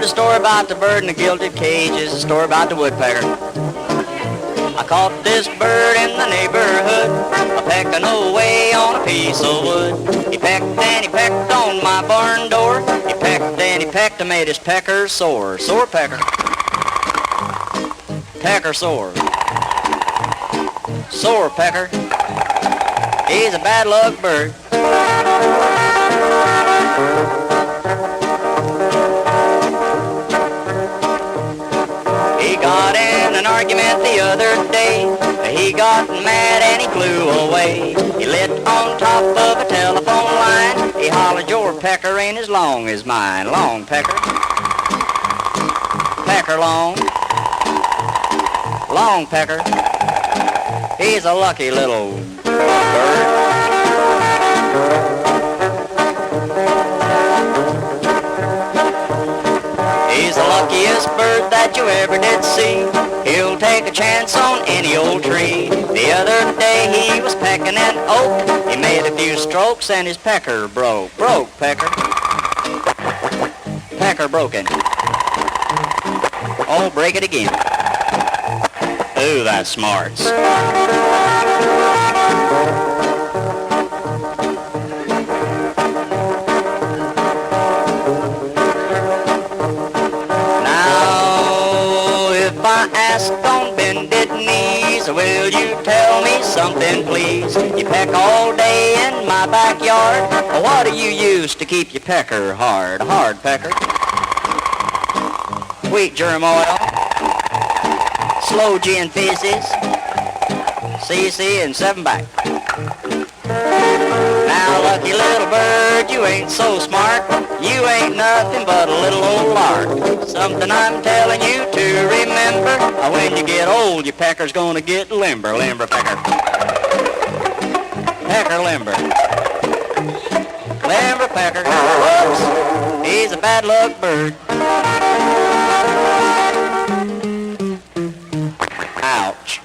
the story about the bird in the gilded cage is a story about the woodpecker. I caught this bird in the neighborhood, a-pecking away on a piece of wood. He pecked and he pecked on my barn door. He pecked and he pecked and made his pecker sore. Sore pecker. Pecker sore. Sore pecker. He's a bad luck bird. He got in an argument the other day. He got mad and he flew away. He lit on top of a telephone line. He hollered, "Your pecker ain't as long as mine." Long pecker. Pecker long. Long pecker. He's a lucky little bird. He's the luckiest bird that you ever did see. He'll take a chance on any old tree. The other day he was pecking an oak. He made a few strokes and his pecker broke. Broke pecker. Pecker broken. Oh, break it again. Ooh, that's smarts. I ask on bended knees, will you tell me something, please? You peck all day in my backyard. What do you use to keep your pecker hard? Hard pecker. Wheat germ oil. Slow gin fizzes. CC and 7 back. Now, lucky little bird, you ain't so smart. You ain't nothing but a little old lark. Something I'm telling you to remember. When you get old, your pecker's gonna get limber. Limber pecker. Pecker limber. Limber pecker. Whoops! He's a bad luck bird. Ouch.